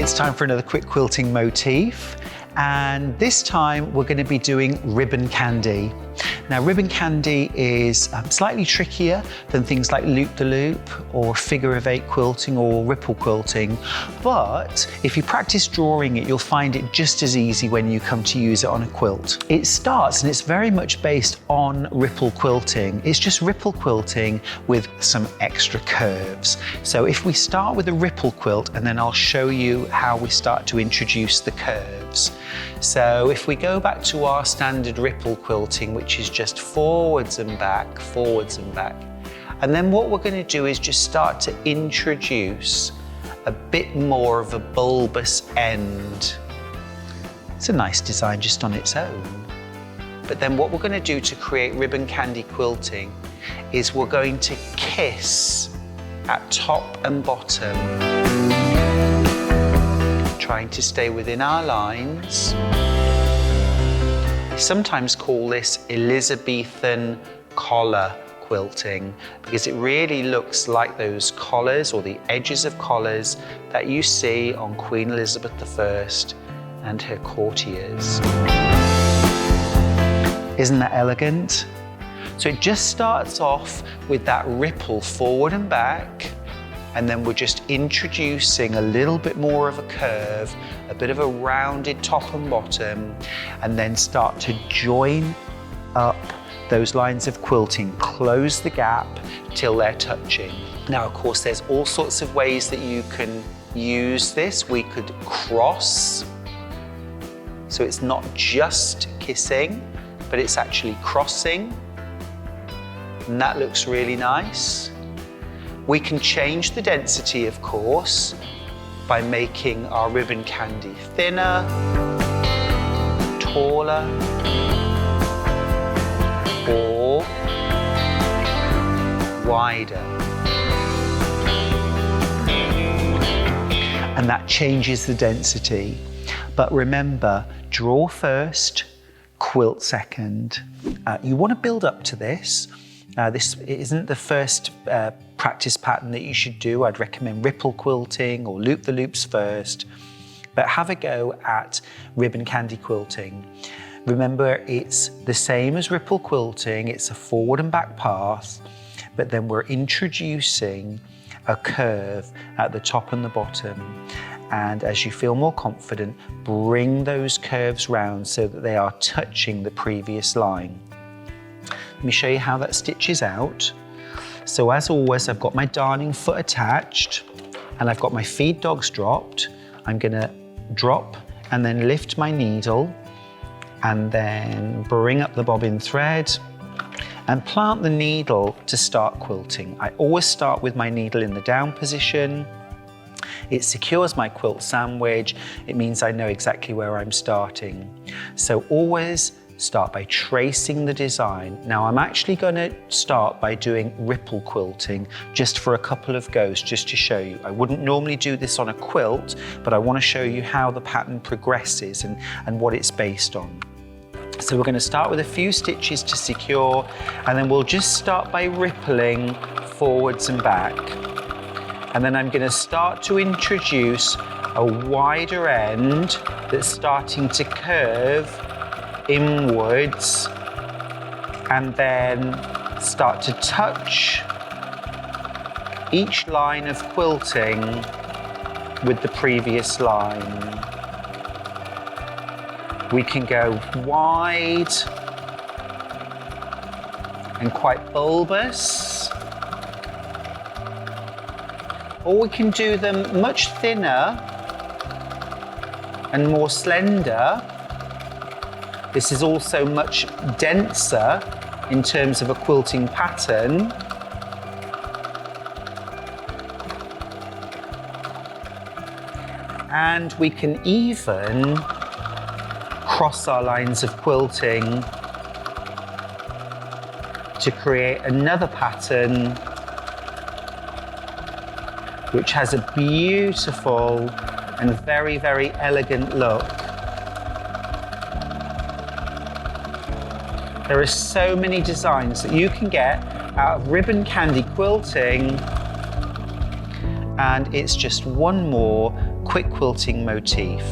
It's time for another quick quilting motif, and this time we're going to be doing ribbon candy. Now, ribbon candy is slightly trickier than things like loop-the-loop or figure-of-8 quilting or ripple quilting, but if you practice drawing it, you'll find it just as easy when you come to use it on a quilt. It starts, and it's very much based on ripple quilting. It's just ripple quilting with some extra curves. So if we start with a ripple quilt, and then I'll show you how we start to introduce the curves. So if we go back to our standard ripple quilting, which is just forwards and back, and then what we're going to do is just start to introduce a bit more of a bulbous end. It's a nice design just on its own. But then what we're going to do to create ribbon candy quilting is we're going to kiss at top and bottom, trying to stay within our lines. I sometimes call this Elizabethan Collar Quilting because it really looks like those collars or the edges of collars that you see on Queen Elizabeth I and her courtiers. Isn't that elegant? So it just starts off with that ripple forward and back, and then we're just introducing a little bit more of a curve, a bit of a rounded top and bottom, and then start to join up those lines of quilting, close the gap till they're touching. Now, of course, there's all sorts of ways that you can use this. We could cross, so it's not just kissing, but it's actually crossing, and that looks really nice. We can change the density, of course, by making our ribbon candy thinner, taller, or wider. And that changes the density. But remember, draw first, quilt second. You want to build up to this. This isn't the first practice pattern that you should do. I'd recommend ripple quilting or loop-the-loops first, but have a go at ribbon candy quilting. Remember, it's the same as ripple quilting. It's a forward and back path, but then we're introducing a curve at the top and the bottom. And as you feel more confident, bring those curves round so that they are touching the previous line. Let me show you how that stitches out. So as always, I've got my darning foot attached and I've got my feed dogs dropped. I'm gonna drop and then lift my needle and then bring up the bobbin thread and plant the needle to start quilting. I always start with my needle in the down position. It secures my quilt sandwich. It means I know exactly where I'm starting. So always start by tracing the design. Now I'm actually going to start by doing ripple quilting just for a couple of goes, just to show you. I wouldn't normally do this on a quilt, but I want to show you how the pattern progresses and what it's based on. So we're going to start with a few stitches to secure, and then we'll just start by rippling forwards and back. And then I'm going to start to introduce a wider end that's starting to curve inwards, and then start to touch each line of quilting with the previous line. We can go wide and quite bulbous, or we can do them much thinner and more slender. This is also much denser in terms of a quilting pattern. And we can even cross our lines of quilting to create another pattern which has a beautiful and very, very elegant look. There are so many designs that you can get out of ribbon candy quilting, and it's just one more quick quilting motif.